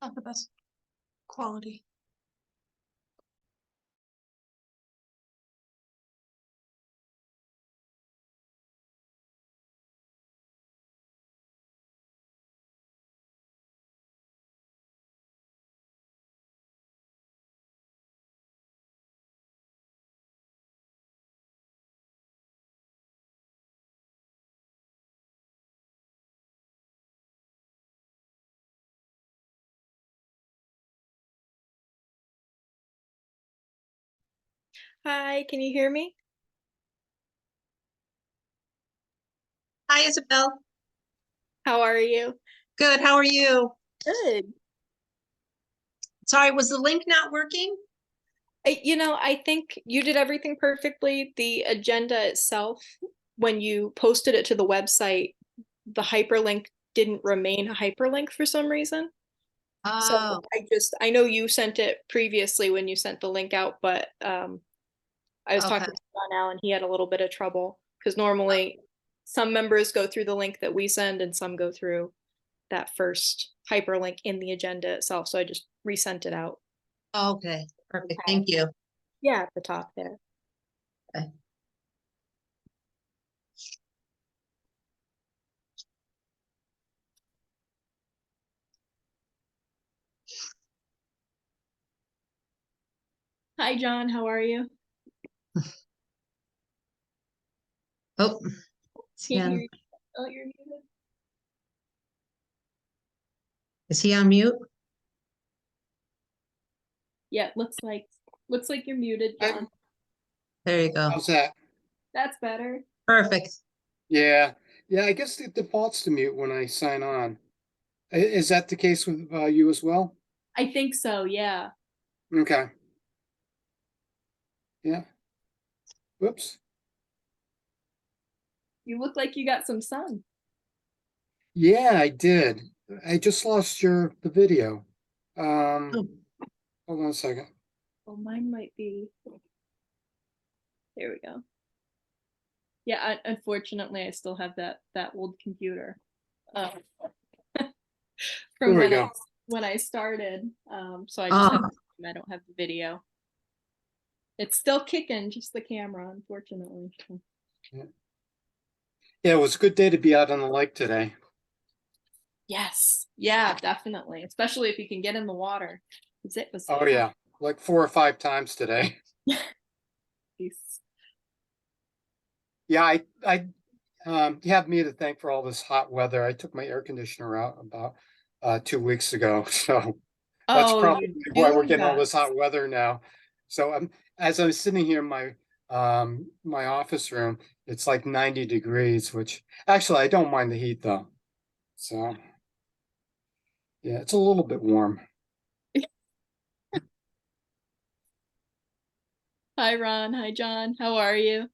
not the best quality. Hi, can you hear me? Hi, Isabel. How are you? Good. How are you? Good. Sorry, was the link not working? I think you did everything perfectly. The agenda itself, when you posted it to the website, the hyperlink didn't remain a hyperlink for some reason. So Oh, I know you sent it previously when you sent the link out, but I was okay. talking to John Allen, he had a little bit of trouble because normally some members go through the link that we send and some go through that first hyperlink in the agenda itself. So I just resent it out. Okay, perfect. Okay. Thank you. Yeah, at the top there. Okay. Hi, John. How are you? Oh, is he Can't hear on, you. Oh, you're muted. is he on mute? Yeah, looks like you're muted, John. There you go. How's that? That's better. Perfect. Yeah. Yeah, I guess it defaults to mute when I sign on. Is that the case with you as well? I think so, yeah. Okay. Yeah. Whoops. You look like you got some sun. Yeah, I did. I just lost the video. Oh, Hold on a second. Oh, mine might be. There we go. Yeah, unfortunately, I still have that old computer uh, There from we go. when I started. So I just I don't have the video. It's still kicking, just the camera, unfortunately. Yeah, it was a good day to be out on the lake today. Yes, yeah, definitely. Especially if you can get in the water. 'Cause it was Oh yeah, like 4 or 5 times today. nice. Yeah, I you have me to thank for all this hot weather. I took my air conditioner out about 2 weeks ago, so that's Oh, probably you why we're do? getting all Yes. this hot weather now. So as I'm sitting here in my office room, it's like 90 degrees, which actually I don't mind the heat though. So yeah, it's a little bit warm. Hi, Ron. Hi, John. How are you?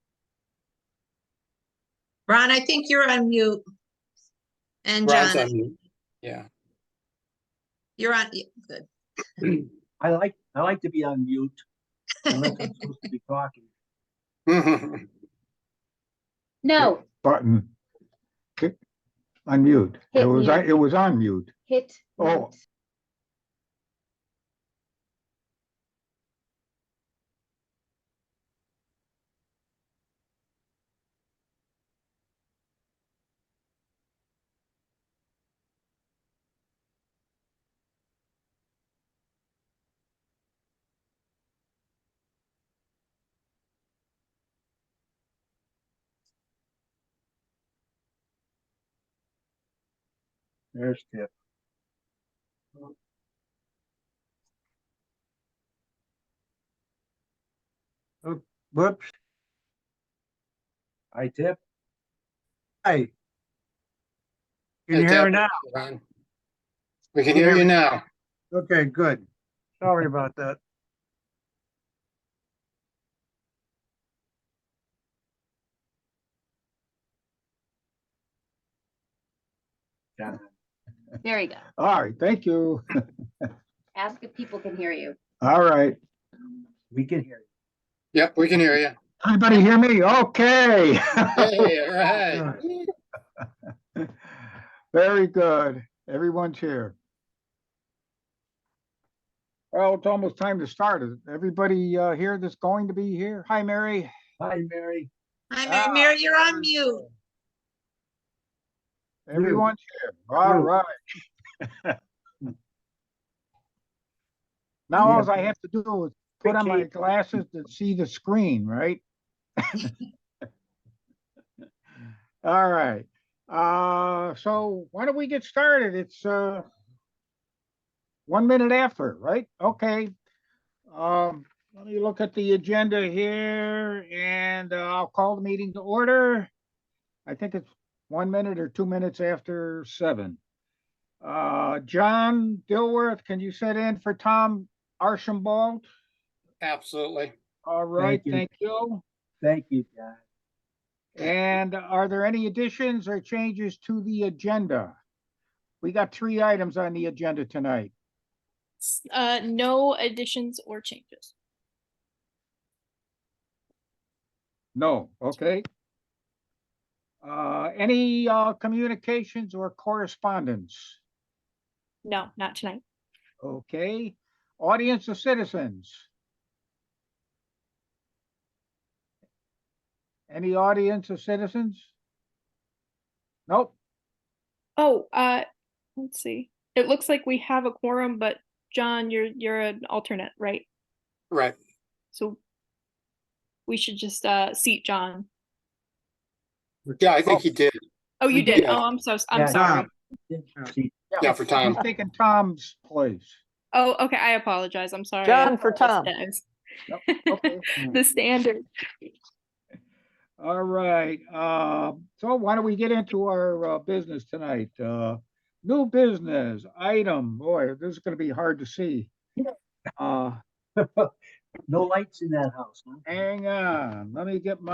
Ron, I think you're on mute. And Ron's John, on mute. Yeah. you're on. Yeah, good. I like to be on mute unless I'm supposed to be talking. No, Button. Okay, unmute. Hit mute. It was on mute. hit Oh. mute. There's Tip. Oh, whoops. Hi, Tip. Hi. Can you hear me now? Ron. We can hear you now. Okay, good. Sorry about that. Yeah. There you go. All right, thank you. Ask if people can hear you. All right. We can hear you. Yep, we can hear you. Everybody hear me? Okay. Hey, all right. Very good. Everyone's here. Well, it's almost time to start. Is everybody here that's going to be here? Hi, Mary. Hi, Mary. Hi, Mary, you're on mute. Everyone's here. All You. right. Now Yeah. all I have to do is put on my glasses to see the screen, right? All right. So why don't we get started? It's 1 minute after, right? Okay. Let me look at the agenda here and I'll call the meeting to order. I think it's 1 minute or 2 minutes after 7. John Dilworth, can you sit in for Tom Archambault? Absolutely. All right, you. thank you. Thank you, John. And are there any additions or changes to the agenda? We got 3 items on the agenda tonight. No additions or changes. No, okay. Any communications or correspondence? No, not tonight. Okay. Audience of citizens? Any audience of citizens? Nope. Oh, let's see. It looks like we have a quorum, but John, you're an alternate, right? Right. So we should just seat John. Yeah, I think he did. Oh, you We did. did. Oh, I'm Yeah. sorry. Yeah, for Tom. He's taking Tom's place. Oh, okay. I apologize. I'm sorry. John for Tom. Yep, okay. The standard. All right, so why don't we get into our business tonight? New business item, boy, this is gonna be hard to see. Uh, No lights in that house, huh? hang on, let me get my,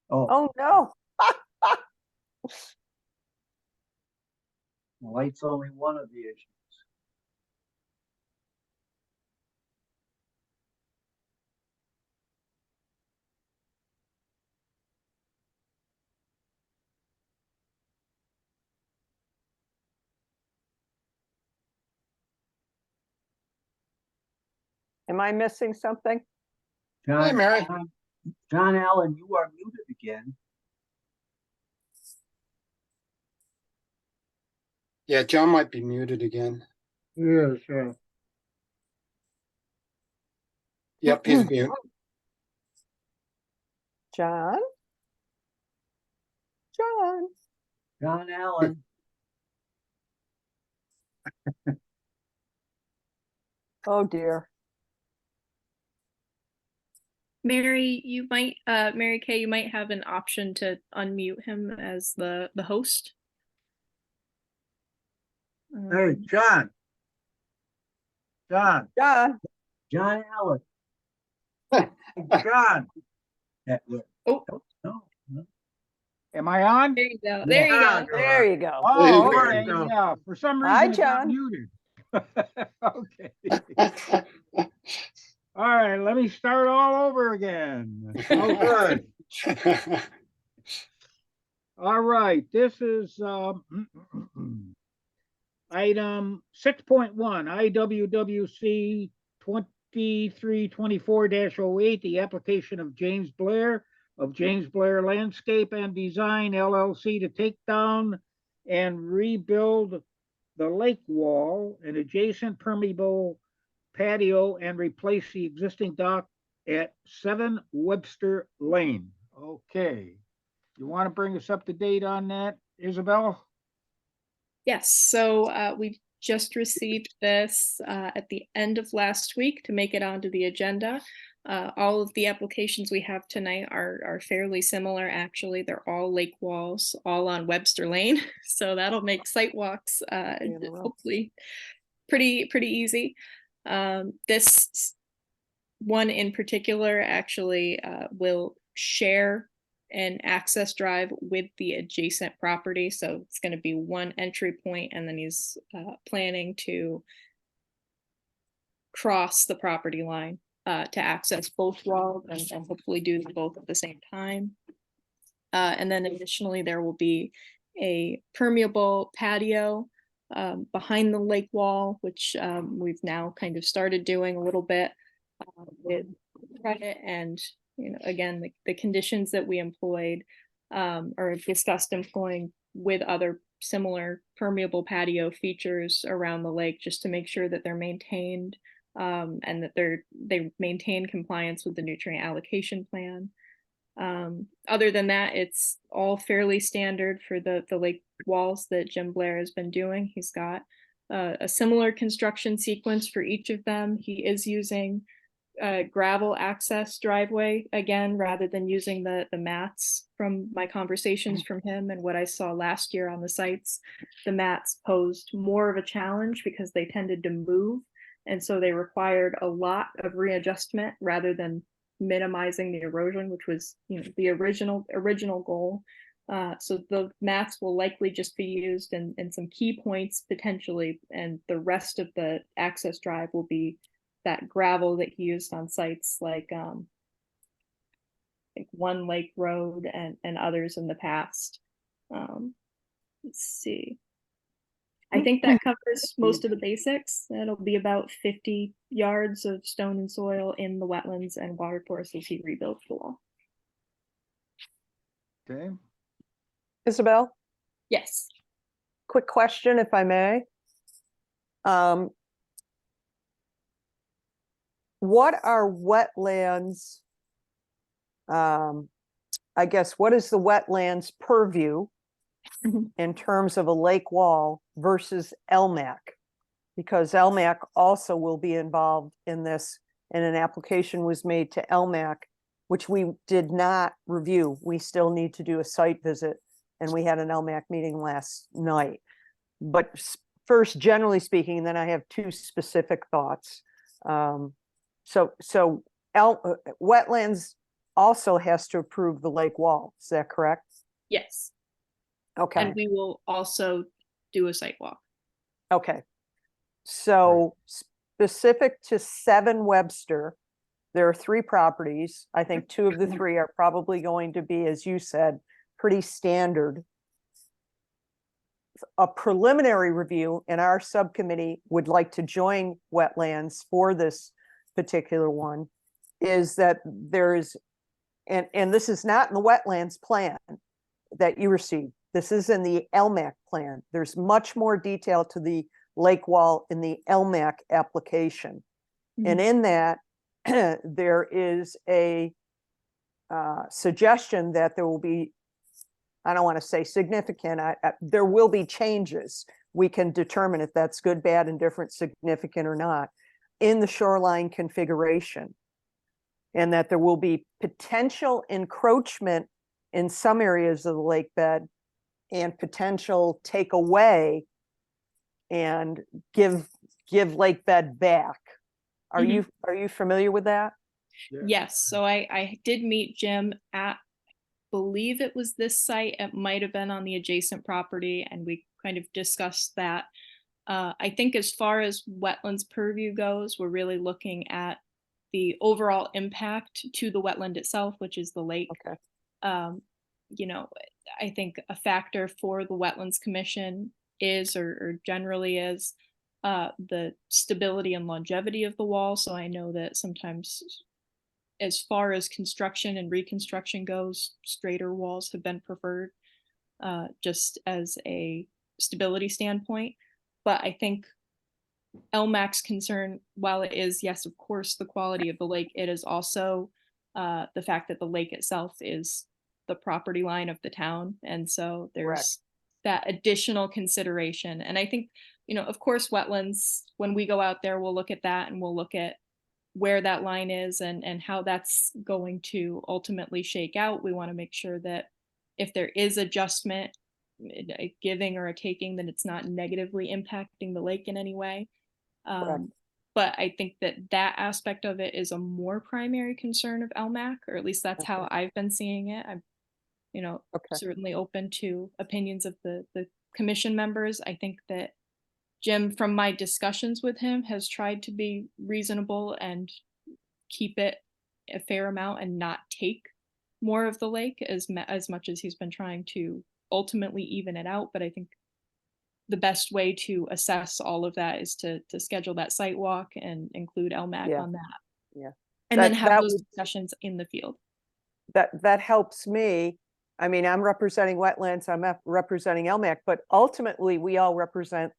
Oh, Oh, no. the light's only one of the issues. Am I missing something? John, Mary. John Allen, you are muted again. Yeah, John might be muted again. yeah, sure. Yep, he's mute. John? John? John Allen. Oh, dear. Mary, you might Mary Kay, you might have an option to unmute him as the host. Hey, John. John, John? John Allen. John, That way. Oh. No, no. am I on? There you go. There you go. There you go. Oh, There okay, you go. yeah, for some Hi, reason it got John. muted. Okay. All right, let me start all over again. Oh, good. All right, this is item 6.1, IWWC 2324-08, the application of James Blair of James Blair Landscape and Design LLC to take down and rebuild the lake wall and adjacent permeable patio and replace the existing dock at 7 Webster Lane. Okay. You want to bring us up to date on that, Isabel? Yes, so we just received this at the end of last week to make it onto the agenda. All of the applications we have tonight are fairly similar, actually. They're all lake walls, all on Webster Lane. So that'll make site walks hopefully pretty easy. This one in particular actually will share an access drive with the adjacent property. So it's going to be one entry point, and then he's planning to cross the property line to access both walls and hopefully do them both at the same time. And then additionally, there will be a permeable patio behind the lake wall, which we've now kind of started doing a little bit with credit and, again, the conditions that we employed or discussed employing with other similar permeable patio features around the lake, just to make sure that they're maintained and that they maintain compliance with the nutrient allocation plan. Other than that, it's all fairly standard for the lake walls that Jim Blair has been doing. He's got a similar construction sequence for each of them. He is using gravel access driveway again, rather than using the mats. From my conversations from him and what I saw last year on the sites, the mats posed more of a challenge because they tended to move. And so they required a lot of readjustment rather than minimizing the erosion, which was, the original goal. So the mats will likely just be used in some key points potentially, and the rest of the access drive will be that gravel that he used on sites like One Lake Road and others in the past. Let's see. I think that covers most of the basics. It'll be about 50 yards of stone and soil in the wetlands and watercourse as he rebuilds the wall. Okay. Isabel, Yes. quick question, if I may. What are wetlands? I guess, what is the wetlands purview Mhm. in terms of a lake wall versus LMAC? Because LMAC also will be involved in this, and an application was made to LMAC, which we did not review. We still need to do a site visit, and we had an LMAC meeting last night. But first, generally speaking, then I have two specific thoughts. So wetlands also has to approve the lake wall. Is that correct? Yes. Okay. And we will also do a site walk. Okay. So specific to 7 Webster, there are 3 properties. I think 2 of the 3 are probably going to be, as you said, pretty standard. A preliminary review, and our subcommittee would like to join wetlands for this particular one, is that there is, and this is not in the wetlands plan that you received. This is in the LMAC plan. There's much more detail to the lake wall in the LMAC application. And in that, there is a suggestion that there will be, I don't want to say significant, there will be changes. We can determine if that's good, bad, indifferent, significant or not in the shoreline configuration. And that there will be potential encroachment in some areas of the lake bed and potential takeaway and give lake bed back. Are you familiar with that? Yes. So I did meet Jim at, believe it was this site. It might have been on the adjacent property, and we kind of discussed that. I think as far as wetlands purview goes, we're really looking at the overall impact to the wetland itself, which is the lake. Okay. I think a factor for the Wetlands Commission is, or generally is, the stability and longevity of the wall. So I know that sometimes, as far as construction and reconstruction goes, straighter walls have been preferred, just as a stability standpoint. But I think LMAC's concern, while it is, yes, of course, the quality of the lake, it is also the fact that the lake itself is the property line of the town. And so there's that additional consideration. And I think, of course, wetlands, when we go out there, we'll look at that and we'll look at where that line is and how that's going to ultimately shake out. We want to make sure that if there is adjustment, a giving or a taking, then it's not negatively impacting the lake in any way. But I think that aspect of it is a more primary concern of LMAC, or at least that's how I've been seeing it. I'm, certainly open to opinions of the commission members. I think that Jim, from my discussions with him, has tried to be reasonable and keep it a fair amount and not take more of the lake as much as he's been trying to ultimately even it out. But I think the best way to assess all of that is to schedule that site walk and include LMAC Yeah. on that. Yeah. And then That- have that those would- discussions in the field. That helps me. I mean, I'm representing wetlands, I'm representing LMAC, but ultimately we all represent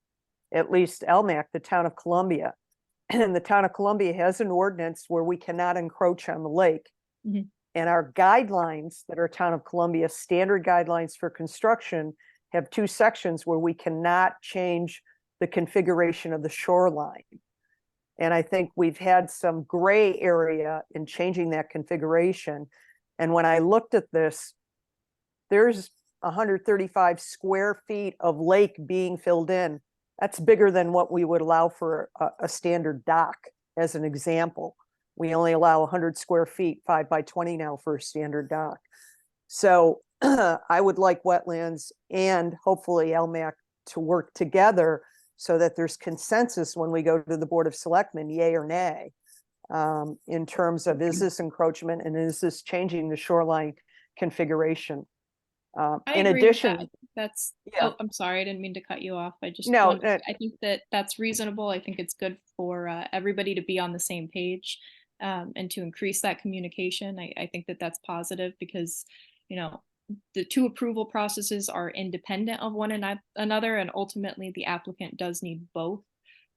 at least LMAC, the town of Columbia. And the town of Columbia has an ordinance where we cannot encroach on the lake. Mhm. And our guidelines that are town of Columbia standard guidelines for construction have two sections where we cannot change the configuration of the shoreline. And I think we've had some gray area in changing that configuration. And when I looked at this, there's 135 square feet of lake being filled in. That's bigger than what we would allow for a standard dock, as an example. We only allow 100 square feet, 5 by 20 now for a standard dock. So I would like wetlands and hopefully LMAC to work together so that there's consensus when we go to the Board of Selectmen, yay or nay, in terms of is this encroachment and is this changing the shoreline configuration? I In agree with addition, that. That's, Yeah. oh, I'm sorry, I didn't mean to cut you off. I just No, wanted, I think that that's reasonable. I think it's good for everybody to be on the same page and to increase that communication. I think that that's positive because, you know, the two approval processes are independent of one another, and ultimately the applicant does need both.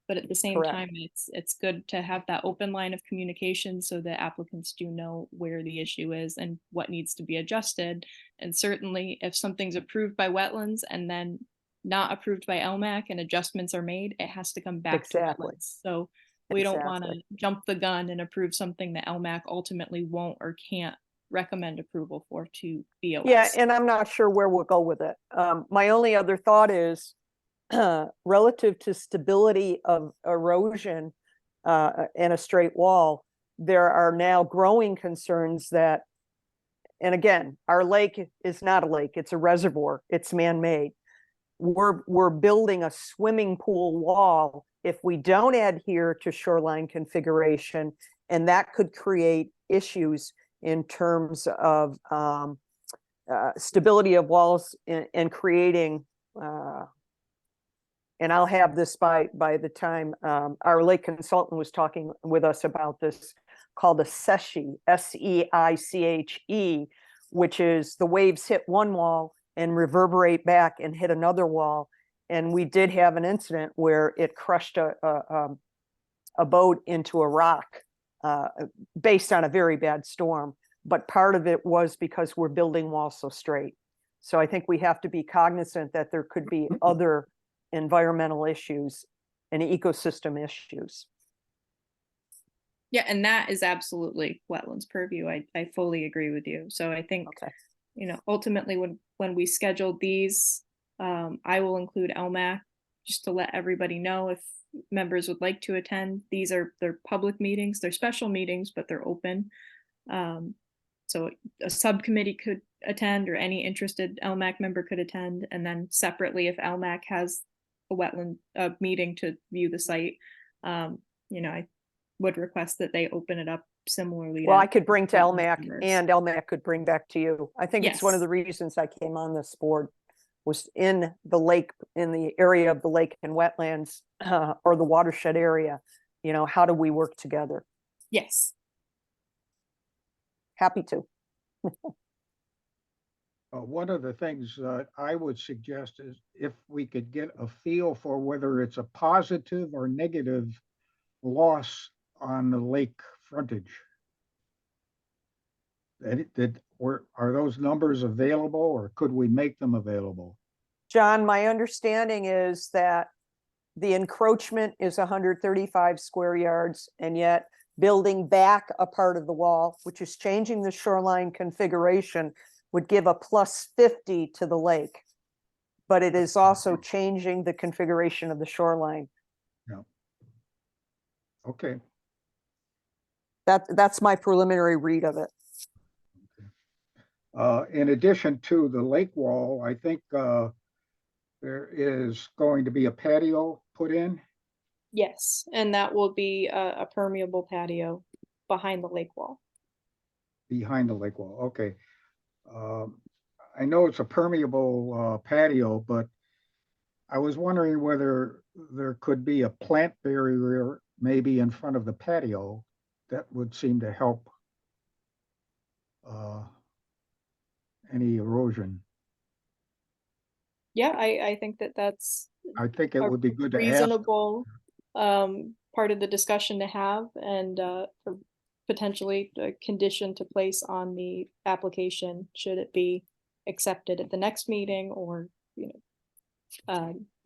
But at the same Correct. time, it's good to have that open line of communication so that applicants do know where the issue is and what needs to be adjusted. And certainly if something's approved by wetlands and then not approved by LMAC and adjustments are made, it has to come back Exactly. to wetlands. So we don't want to Exactly. jump the gun and approve something that LMAC ultimately won't or can't recommend approval for to BOS. yeah, and I'm not sure where we'll go with it. My only other thought is relative to stability of erosion in a straight wall, there are now growing concerns that, and again, our lake is not a lake, it's a reservoir, it's man-made. We're building a swimming pool wall if we don't adhere to shoreline configuration, and that could create issues in terms of stability of walls and creating and I'll have this by the time our lake consultant was talking with us about this, called a SEICHE, SEICHE, which is the waves hit one wall and reverberate back and hit another wall. And we did have an incident where it crushed a boat into a rock based on a very bad storm. But part of it was because we're building walls so straight. So I think we have to be cognizant that there could be other environmental issues and ecosystem issues. Yeah, and that is absolutely wetlands purview. I fully agree with you. So I think, Okay. you know, ultimately when we schedule these, I will include LMAC just to let everybody know if members would like to attend. They're public meetings, they're special meetings, but they're open. So a subcommittee could attend or any interested LMAC member could attend. And then separately, if LMAC has a wetland meeting to view the site, you know, I would request that they open it up similarly. Well, to I could bring to wetland LMAC members. and LMAC could bring back to you. I think it's one of Yes. the reasons I came on this board was in the lake, in the area of the lake and wetlands or the watershed area. You know, how do we work together? Yes. Happy to. One of the things I would suggest is if we could get a feel for whether it's a positive or negative loss on the lake frontage. Are those numbers available or could we make them available? John, my understanding is that the encroachment is 135 square yards, and yet building back a part of the wall, which is changing the shoreline configuration, would give a plus 50 to the lake. But it is also changing the configuration of the shoreline. Okay, That's my preliminary read of it. in addition to the lake wall, I think there is going to be a patio put in. Yes, and that will be a permeable patio behind the lake wall. Behind the lake wall, okay. I know it's a permeable patio, but I was wondering whether there could be a plant barrier maybe in front of the patio that would seem to help any erosion. Yeah, I think that that's I think it a would be good to ask. reasonable part of the discussion to have, and for potentially a condition to place on the application should it be accepted at the next meeting, or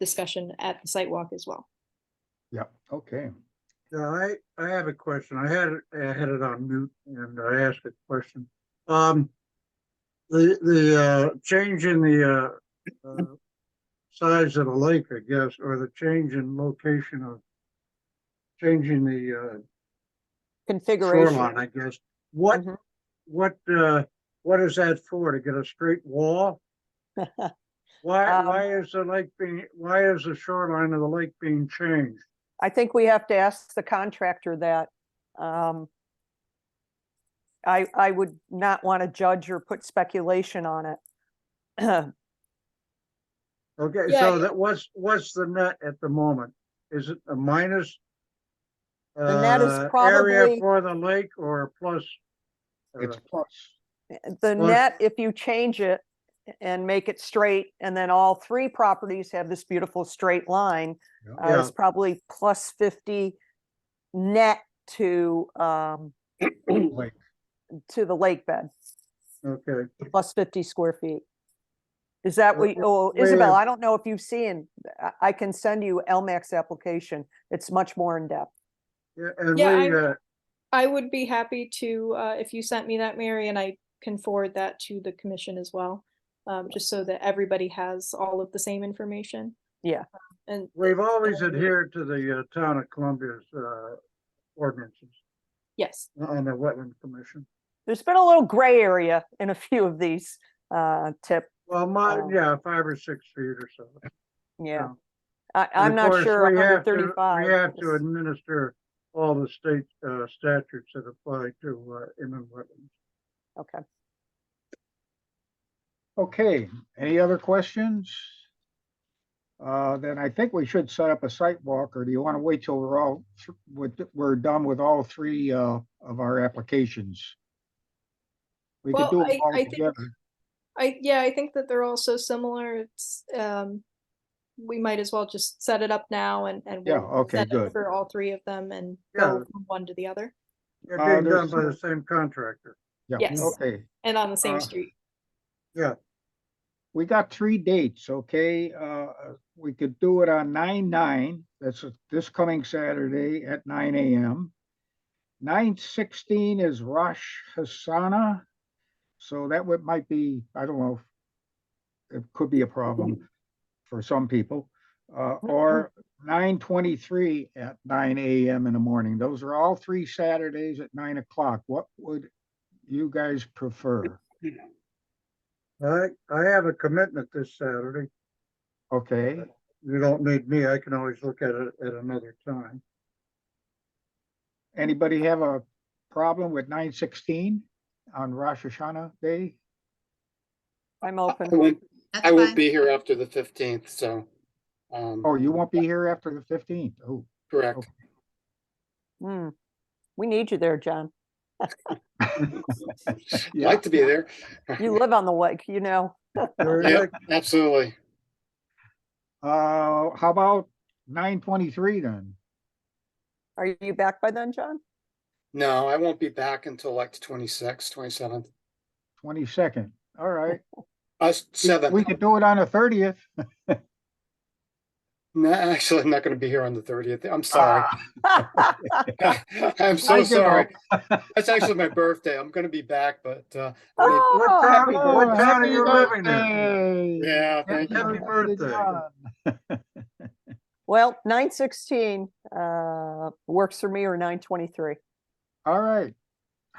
discussion at the site walk as well. Yeah, okay. Yeah, I have a question. I had it on mute and I asked a question. The change in the size of the lake, I guess, or the change in location of changing the Configuration. shoreline, I guess. What Mhm. what is that for? To get a straight wall? Why is the shoreline of the lake being changed? I think we have to ask the contractor that. I would not want to judge or put speculation on it. Okay, Yeah, so that what's the net at the moment? Is it a minus? The net is area probably- for the lake or a plus? It's plus. The Well- net, if you change it and make it straight, and then all three properties have this beautiful straight line, Yeah. it's probably plus 50 net to Like, the lake bed, Okay, plus 50 square feet. Is that what, Well, oh, we Isabel, have- I don't know if you've seen, I can send you LMAX application. It's much more in depth. yeah, and Yeah, we, I would be happy to, if you sent me that, Mary, and I can forward that to the commission as well, just so that everybody has all of the same information. Yeah. And we've always adhered to the town of Columbia's ordinances yes, on the Wetland Commission. There's been a little gray area in a few of these, Tip. Well, Oh. yeah, 5 or 6 feet or so. Yeah. And I'm of not course, sure we have to- 135. We have to is- administer all the state statutes that apply to inland wetlands. Okay. okay, any other questions? Then I think we should set up a site walk, or do you want to wait till we're done with all three of our applications? We could Well, do them all I think- together. I think that they're all so similar. It's, we might as well just set it up now, and Yeah, we'll okay, set it good. for all three of them and Yeah. go from one to the other, They're being done there's- by the same contractor. Yeah, yes. okay. and on the same Uh, street. Yeah, We got 3 dates, okay? We could do it on 9/9, that's this coming Saturday at 9 AM. 9/16 is Rosh Hashanah, so that might be, I don't know, it could be a problem for some people. Or 9/23 at 9 AM in the morning. Those are all 3 Saturdays at 9 o'clock. What would you guys prefer? I have a commitment this Saturday. Okay, You don't need me. I can always look at it at another time. anybody have a problem with 9/16 on Rosh Hashanah Day? I'm I open. won't, That's I won't fine. be here after the 15th, so, Oh, you won't be here after the 15th? Oh, correct. okay. Hmm. We need you there, John. Yeah. Like to be there. You live on the lake, you know. Yeah, absolutely. How about 9/23 then? Are you back by then, John? No, I won't be back until like the 26th, 27th. 22nd, all right. We 7th. could do it on the 30th. No, actually, I'm not going to be here on the 30th. I'm sorry. Ah. I'm I so give sorry. up. That's actually my birthday. I'm going to be back, but Oh, What town- happy what birthday. town are you Happy living in? birthday. yeah, thank Happy you. birthday. John. Well, 9/16 works for me, or 9/23. All right.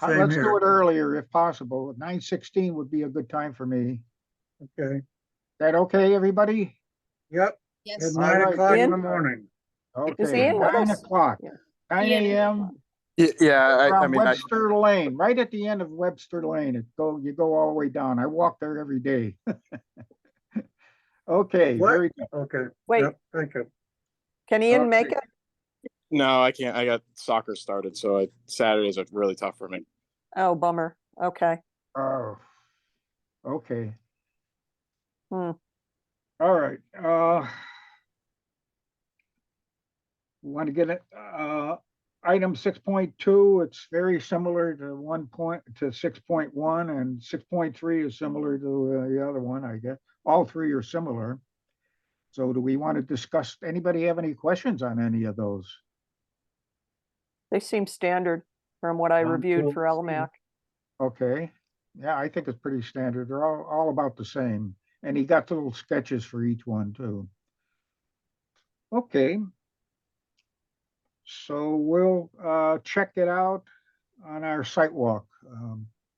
Same Let's here. do it earlier if possible. 9/16 would be a good time for me. Okay, That okay, everybody? yep, at Yes. All 9 right. o'clock in Ian? the morning. Is Okay, Ian with 9 us? o'clock, Yeah. 9 Ian. AM. Yeah, I Around mean, Webster Lane, right at the end of Webster Lane. You go all the way down. I walk there every day. Okay, What? very good. Okay. Wait. Yep, thank you. Can Ian Okay. make it? No, I can't. I got soccer started, so Saturdays are really tough for me. Oh, bummer. Okay. Oh, okay. Hmm. All right, want to get it, item 6.2, it's very similar to 6.1, and 6.3 is similar to the other one, I guess. All three are similar. So do we want to discuss, anybody have any questions on any of those? They seem standard from what I Sounds reviewed good for to me. LMAC. Okay, yeah, I think it's pretty standard. They're all about the same. And he got little sketches for each one too. Okay. So we'll check it out on our site walk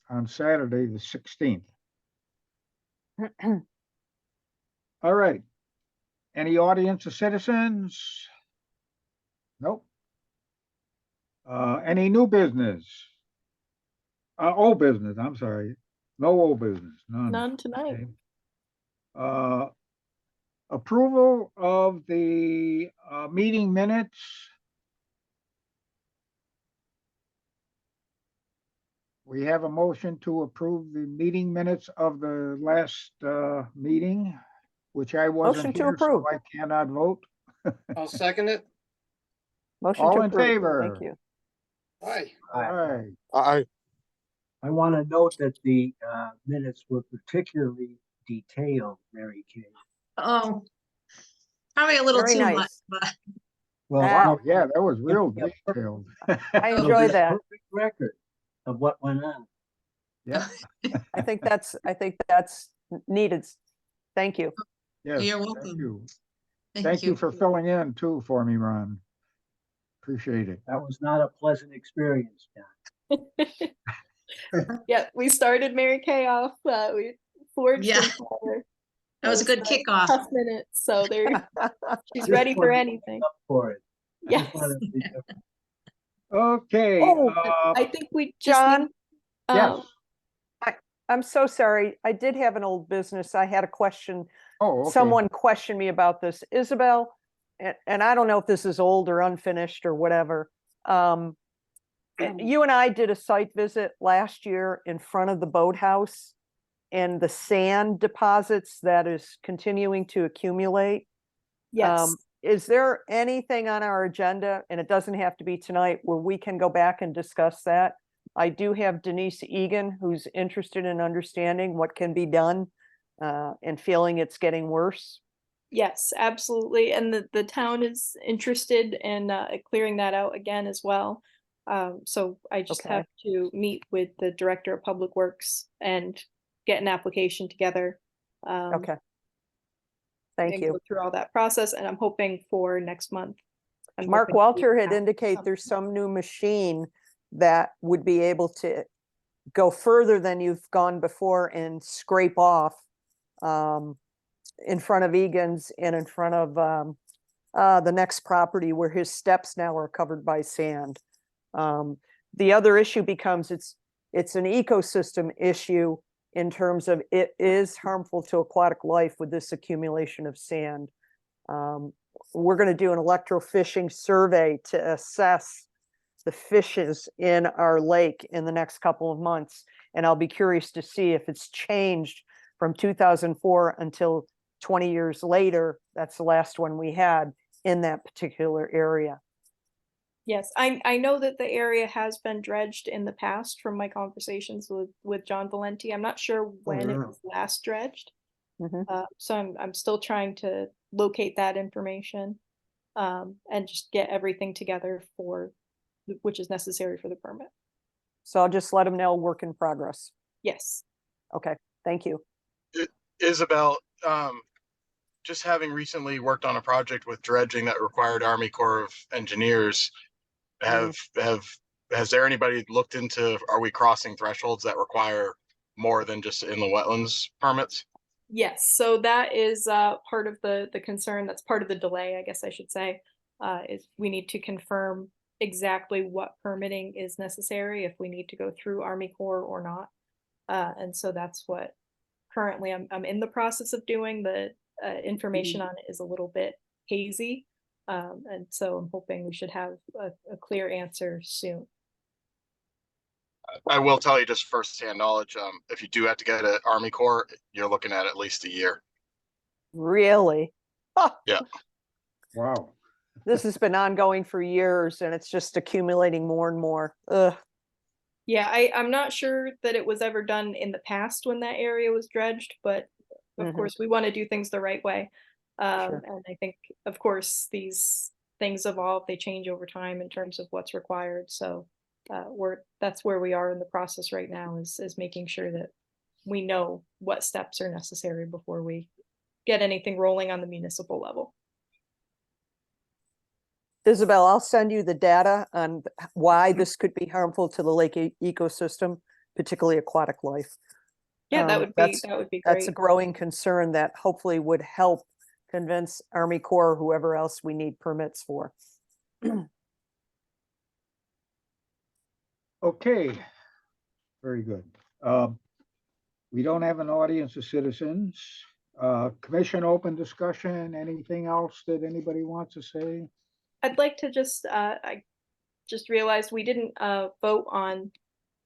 on Saturday, the 16th. All right. Any audience or citizens? Nope. Any new business? Old business, I'm sorry. No old business, none. None tonight. Okay. Approval of the meeting minutes. We have a motion to approve the meeting minutes of the last meeting, which I wasn't Motion to here, so approve. I cannot vote. I'll second it. Motion All to in approve. favor? Thank you. Aye. All Aye. right. I want to note that the minutes were particularly detailed, Mary Kay. Oh, probably a little Very too much, nice. but Well, Ah, Wow, yeah, that was real Yeah, detailed. I it'll enjoy be a that. perfect record of what went on. Yeah, I think that's needed. Thank you. yes, You're thank welcome. you. thank Thank you you. for filling in too for me, Ron. Appreciate it. That was not a pleasant experience, John. Yeah, we started Mary Kay off. We forged Yeah. and forward. That was a good the kickoff. Tough minutes, so there she's Just ready for wanted to anything. make up for it. I Yes. just wanted to be different. Okay. Oh, I think we just John, need, Yes. I'm so sorry. I did have an old business. I had a question. Oh, okay. Someone questioned me about this. Isabel, and I don't know if this is old or unfinished or whatever. You and I did a site visit last year in front of the boathouse and the sand deposits that is continuing to accumulate. yes. Is there anything on our agenda, and it doesn't have to be tonight, where we can go back and discuss that? I do have Denise Egan, who's interested in understanding what can be done and feeling it's getting worse. Yes, absolutely. And the town is interested in clearing that out again as well. So I just Okay. have to meet with the Director of Public Works and get an application together. Okay. Thank and you. go through all that process, and I'm hoping for next month. I'm Mark hoping to Walter had have indicated some- there's some new machine that would be able to go further than you've gone before and scrape off in front of Egan's and in front of the next property where his steps now are covered by sand. The other issue becomes it's an ecosystem issue in terms of it is harmful to aquatic life with this accumulation of sand. We're going to do an electrofishing survey to assess the fishes in our lake in the next couple of months. And I'll be curious to see if it's changed from 2004 until 20 years later. That's the last one we had in that particular area. Yes, I know that the area has been dredged in the past from my conversations with John Valenti. I'm not sure when it yeah. was last dredged. Mhm. So I'm still trying to locate that information and just get everything together for which is necessary for the permit. So I'll just let them know, work in progress. Yes. Okay, thank you. Isabel, just having recently worked on a project with dredging that required Army Corps of Engineers, has there anybody looked into, are we crossing thresholds that require more than just in the wetlands permits? Yes, so that is part of the concern. That's part of the delay, I guess I should say, is we need to confirm exactly what permitting is necessary, if we need to go through Army Corps or not. And so that's what currently I'm in the process of doing. The information on it is a little bit hazy. And so I'm hoping we should have a clear answer soon. I will tell you just firsthand knowledge, if you do have to get an Army Corps, you're looking at least a year. Really? Oh, Wow. this has been ongoing for years and it's just accumulating more and more. Ugh. Yeah, I'm not sure that it was ever done in the past when that area was dredged, but of Mhm. course we want to do things the right way. Sure. And I think, of course, these things evolve, they change over time in terms of what's required. So that's where we are in the process right now, is making sure that we know what steps are necessary before we get anything rolling on the municipal level. Isabel, I'll send you the data on why this could be harmful to the lake ecosystem, particularly aquatic life. Yeah, that would be That's a great. growing concern that hopefully would help convince Army Corps, or whoever else we need permits for. Okay, very good. We don't have an audience of citizens. Commission open discussion, anything else that anybody wants to say? I'd like to just, I just realized we didn't vote on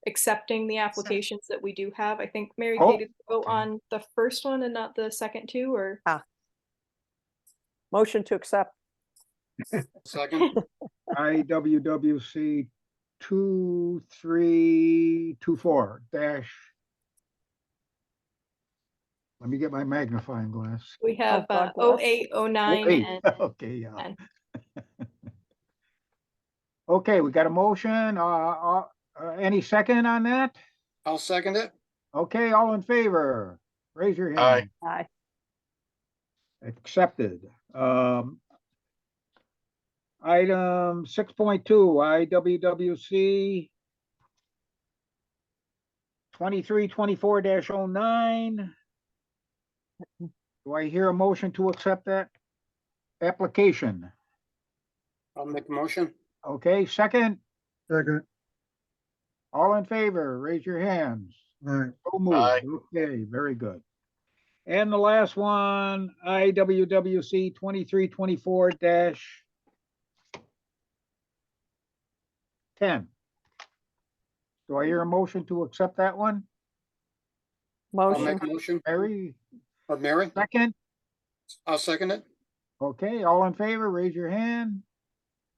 accepting the applications that we do have. I think Mary Oh, Kay, did you vote okay. on the first one and not the second two, or? Motion to accept. Second, IWWC 2324 dash. Let me get my magnifying glass. We have God bless. 08, 09, Okay, and okay, yeah. 10. Okay, we got a motion. Any second on that? I'll second it. Okay, all in favor, raise your Aye. hand. Aye. Accepted. Item 6.2, IWWC 2324-09. Do I hear a motion to accept that application? I'll make a motion. Okay, second, Second, all in favor, raise your hands. aye. So moved. Aye. Okay, very good. And the last one, IWWC 2324-10. Do I hear a motion to accept that one? I'll Motion. make a motion. Mary, Or Mary, second? I'll second it. Okay, all in favor, raise your hand.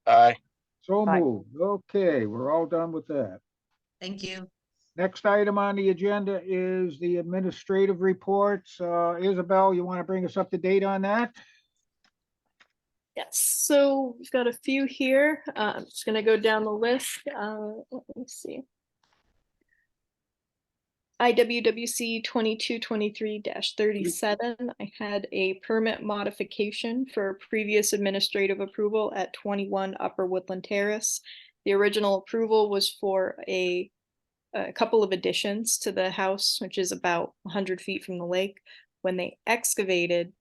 Aye. So Aye. moved. Okay, we're all done with that. Thank you. Next item on the agenda is the administrative reports. Isabel, you want to bring us up to date on that? Yes, so we've got a few here. I'm just gonna go down the list. Let me see. IWWC 2223-37, I had a permit modification for previous administrative approval at 21 Upper Woodland Terrace. The original approval was for a couple of additions to the house, which is about 100 feet from the lake. When they excavated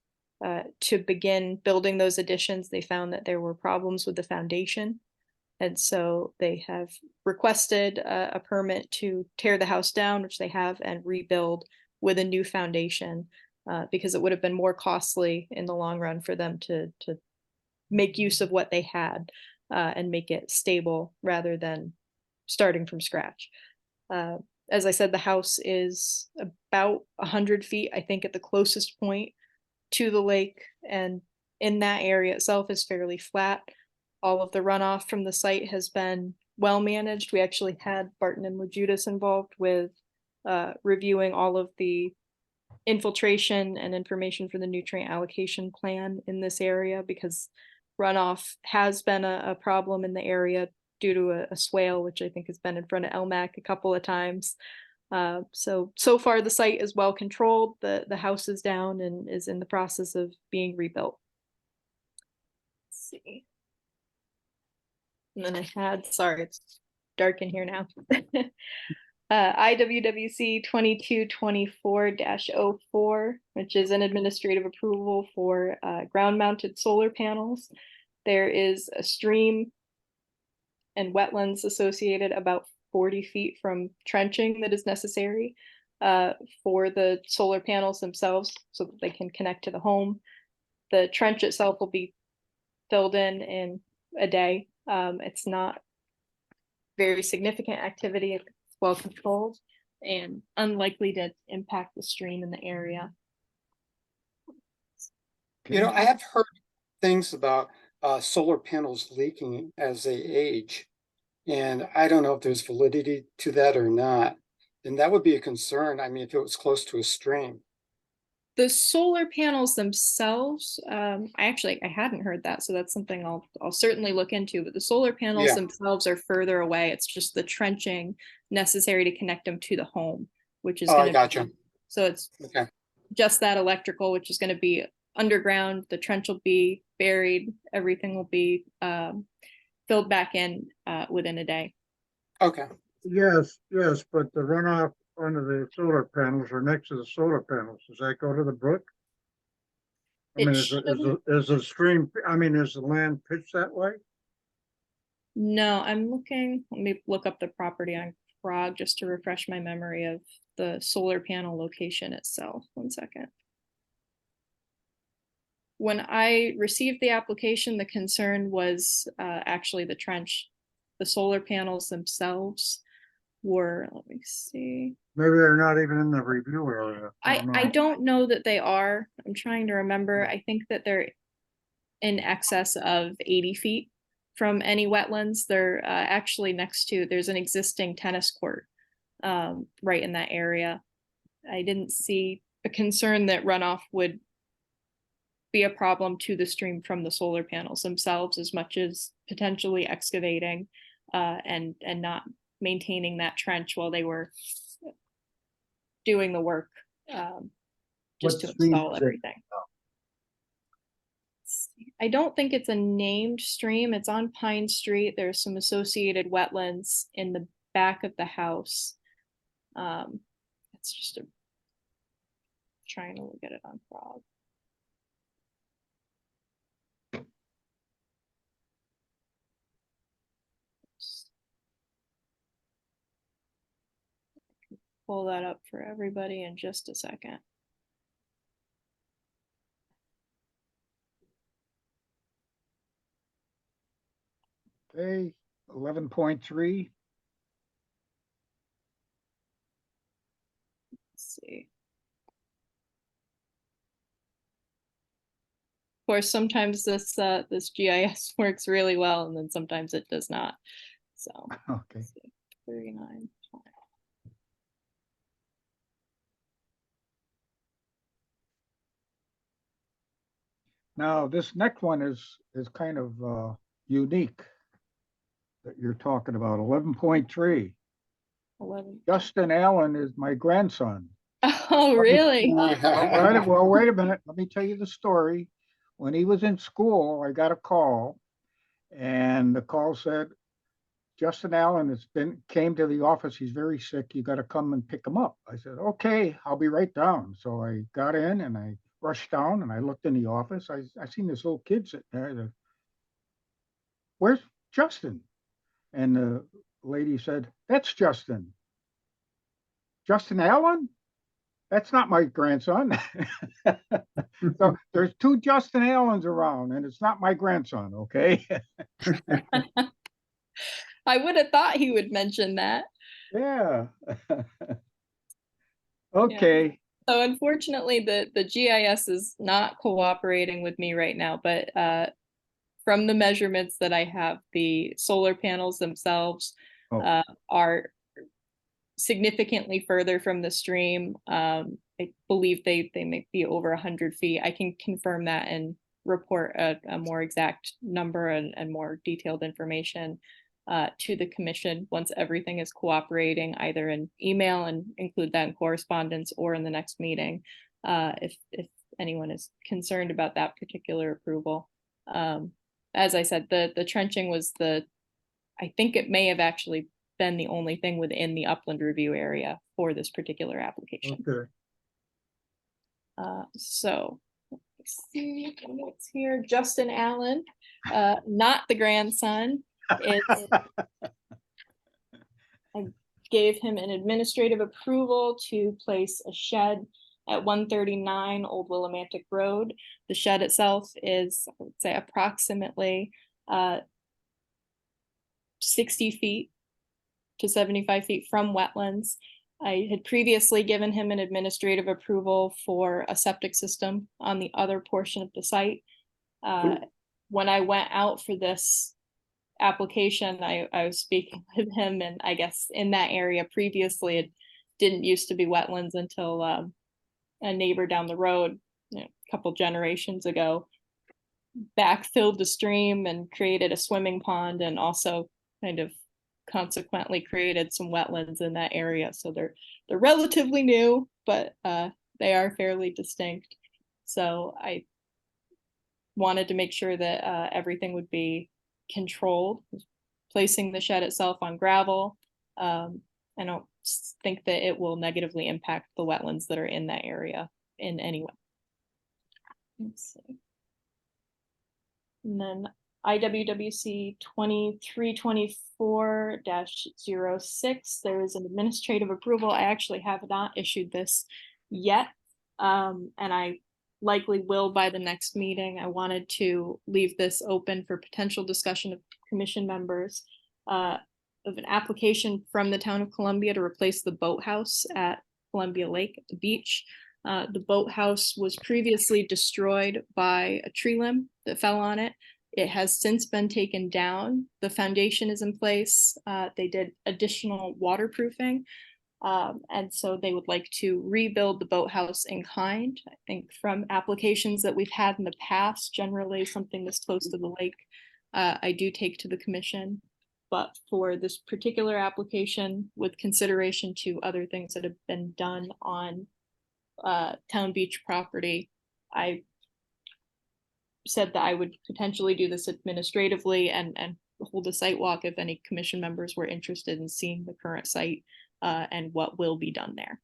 to begin building those additions, they found that there were problems with the foundation. And so they have requested a permit to tear the house down, which they have, and rebuild with a new foundation, because it would have been more costly in the long run for them to make use of what they had and make it stable rather than starting from scratch. As I said, the house is about 100 feet, I think, at the closest point to the lake, and in that area itself is fairly flat. All of the runoff from the site has been well managed. We actually had Barton and Lejudas involved with reviewing all of the infiltration and information for the nutrient allocation plan in this area, because runoff has been a problem in the area due to a swale, which I think has been in front of LMAC a couple of times. So far the site is well controlled. The house is down and is in the process of being rebuilt. Let's see. And then I had, sorry, it's dark in here now. IWWC 2224-04, which is an administrative approval for ground-mounted solar panels. There is a stream and wetlands associated about 40 feet from trenching that is necessary. for the solar panels themselves so that they can connect to the home. The trench itself will be filled in a day. It's not very significant activity. It's well controlled and unlikely to impact the stream in the area. You know, I have heard things about solar panels leaking as they age. And I don't know if there's validity to that or not. And that would be a concern. I mean, if it was close to a stream. The solar panels themselves, I hadn't heard that, so that's something I'll certainly look into. But the solar panels Yeah. themselves are further away. It's just the trenching necessary to connect them to the home, which is Oh, I going to gotcha. so it's Okay. just that electrical, which is going to be underground. The trench will be buried. Everything will be filled back in within a day. Okay. Yes, but the runoff onto the solar panels or next to the solar panels, does that go to the brook? I mean, is the stream, I mean, is the land pitched that way? No, I'm looking, let me look up the property on Prague just to refresh my memory of the solar panel location itself. 1 second. When I received the application, the concern was actually the trench. The solar panels themselves were, let me see. Maybe they're not even in the review area. I don't know that they are. I'm trying to remember. I think that they're in excess of 80 feet from any wetlands. They're actually next to, there's an existing tennis court right in that area. I didn't see a concern that runoff would be a problem to the stream from the solar panels themselves, as much as potentially excavating and not maintaining that trench while they were doing the work just What to stream install is it? everything. I don't think it's a named stream. It's on Pine Street. There's some associated wetlands in the back of the house. It's just trying to look at it on Frog. Pull that up for everybody in just a second. Okay, 11.3. Let's see. Of course, sometimes this GIS works really well, and then sometimes it does not. So Okay. 39. Now, this next one is kind of unique that you're talking about. 11.3. 11. Justin Allen is my grandson. Oh, really? Well, wait a minute. Let me tell you the story. When he was in school, I got a call, and the call said, Justin Allen came to the office. He's very sick. You got to come and pick him up. I said, okay, I'll be right down. So I got in and I rushed down and I looked in the office. I seen this little kid sitting there. Where's Justin? And the lady said, that's Justin. Justin Allen? That's not my grandson. So there's two Justin Allens around and it's not my grandson, okay? I would have thought he would mention that. Yeah. Okay. So unfortunately, the GIS is not cooperating with me right now, but from the measurements that I have, the solar panels themselves are significantly further from the stream. I believe they may be over 100 feet. I can confirm that and report a more exact number and more detailed information to the commission once everything is cooperating, either in email and include that in correspondence or in the next meeting, if anyone is concerned about that particular approval. As I said, the trenching was I think it may have actually been the only thing within the upland review area for this particular application. Okay. So let's see what's here. Justin Allen, not the grandson. It's I'm gave him an administrative approval to place a shed at 139 Old Willimantic Road. The shed itself is, I would say, approximately 60 feet to 75 feet from wetlands. I had previously given him an administrative approval for a septic system on the other portion of the site. When I went out for this application, I was speaking with him, and I guess in that area previously it didn't used to be wetlands until a neighbor down the road, a couple generations ago, backfilled the stream and created a swimming pond, and also kind of consequently created some wetlands in that area. So they're relatively new, but they are fairly distinct. So I wanted to make sure that everything would be controlled. Placing the shed itself on gravel, I don't think that it will negatively impact the wetlands that are in that area in any way. Let's see. And then IWWC 2324-06, there is an administrative approval. I actually have not issued this yet, and I likely will by the next meeting. I wanted to leave this open for potential discussion of commission members of an application from the town of Columbia to replace the boathouse at Columbia Lake at the beach. The boathouse was previously destroyed by a tree limb that fell on it. It has since been taken down. The foundation is in place. They did additional waterproofing. And so they would like to rebuild the boathouse in kind. I think from applications that we've had in the past, generally something this close to the lake, I do take to the commission. But for this particular application, with consideration to other things that have been done on town beach property, I said that I would potentially do this administratively and hold a site walk if any commission members were interested in seeing the current site and what will be done there.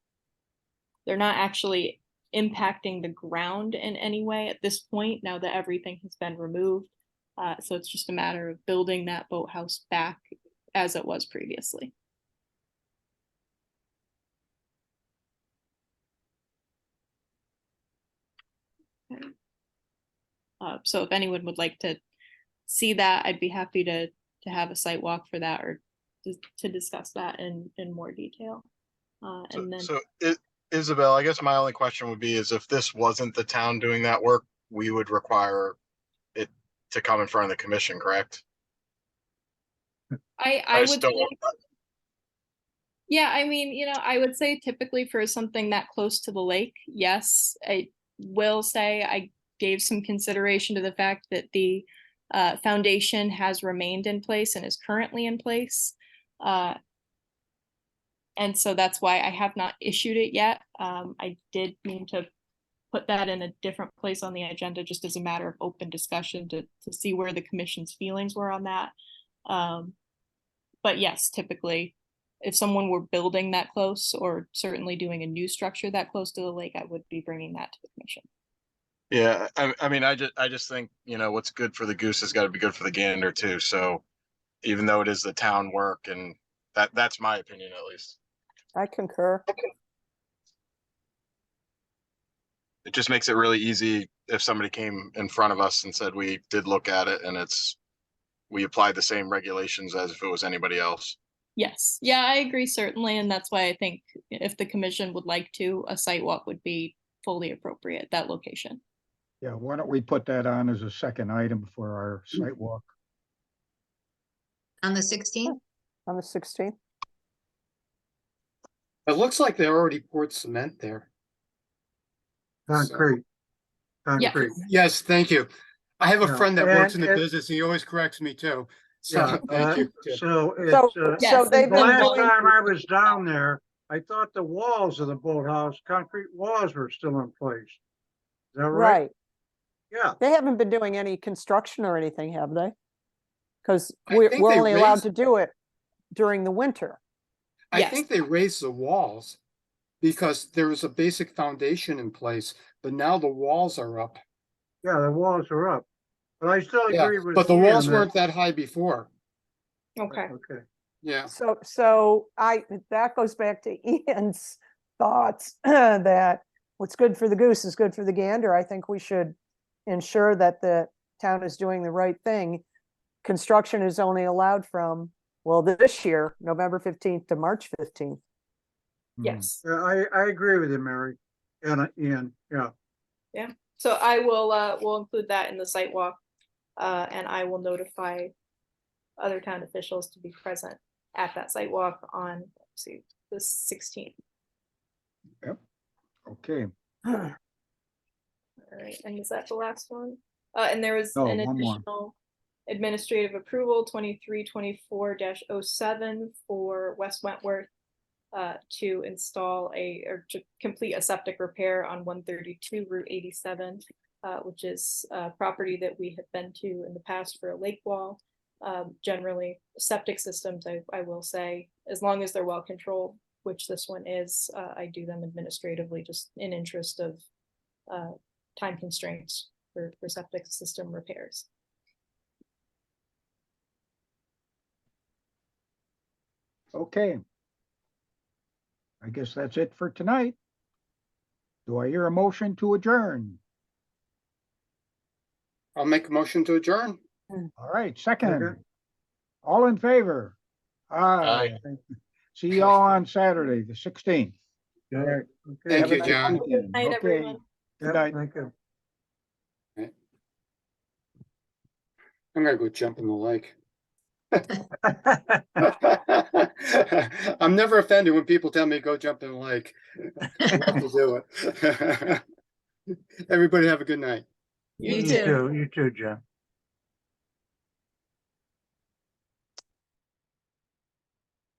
They're not actually impacting the ground in any way at this point, now that everything has been removed. So it's just a matter of building that boathouse back as it was previously. Okay. So if anyone would like to see that, I'd be happy to have a site walk for that, or to discuss that in more detail. And then Isabel, I guess my only question would be is if this wasn't the town doing that work, we would require it to come in front of the commission, correct? I would still, say, yeah, I mean, I would say typically for something that close to the lake, yes. I will say I gave some consideration to the fact that the foundation has remained in place and is currently in place. And so that's why I have not issued it yet. I did mean to put that in a different place on the agenda, just as a matter of open discussion to see where the commission's feelings were on that. But yes, typically, if someone were building that close, or certainly doing a new structure that close to the lake, I would be bringing that to the commission. Yeah, I mean, I just think, what's good for the goose has got to be good for the gander too. So even though it is the town work, and that's my opinion, at least. I concur. It just makes it really easy if somebody came in front of us and said we did look at it and we applied the same regulations as if it was anybody else. Yes, yeah, I agree, certainly. And that's why I think if the commission would like to, a site walk would be fully appropriate at that location. Yeah, why don't we put that on as a second item for our site walk? On the 16th? On the 16th. It looks like they already poured cement there. Concrete. Concrete. Yes, thank you. I have a Yeah, friend that works in and the it- business. He always corrects me too. So Yeah, thank you. so it's, So Yes, they've the been last doing, time I was down there, I thought the walls of the boathouse, concrete walls were still in place. Is that right? right. Yeah, They haven't been doing any construction or anything, have they? Because I we're think we're they only allowed raised- to do it during the winter. I Yes. think they raised the walls because there was a basic foundation in place, but now the walls are up. yeah, the walls are up. But I still Yeah, agree with but the Ian walls that- weren't that high before. Okay. Okay, Yeah, So that goes back to Ian's thoughts that what's good for the goose is good for the gander. I think we should ensure that the town is doing the right thing. Construction is only allowed from, well, this year, November 15th to March 15th. Yes. Yeah, I agree with you, Mary, and Ian, yeah. So I will include that in the site walk, and I will notify other town officials to be present at that site walk on, let's see, the 16th. Okay. All right, and is that the last one? And there was No, an one more. additional administrative approval 2324-07 for West Wentworth to install or to complete a septic repair on 132 Route 87, which is a property that we have been to in the past for a lake wall. Generally, septic systems, I will say, as long as they're well controlled, which this one is, I do them administratively just in interest of time constraints for septic system repairs. Okay. I guess that's it for tonight. Do I hear a motion to adjourn? I'll make a motion to adjourn. All right, second. Okay. All in favor? Aye. See y'all on Saturday, the 16th. All right, okay. Thank Have a you, nice John. weekend. Good night, Okay. everyone. Good Yep, night. thank you. I'm gonna go jump in the lake. I'm never offended when people tell me to go jump in the lake. I love to do it. Everybody have a good night. You too. You too, Jim.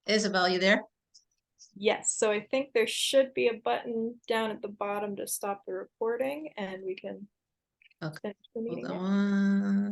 Isabel, you there? Yes, so I think there should be a button down at the bottom to stop the recording, and we can Okay. finish the meeting. Hold now. on.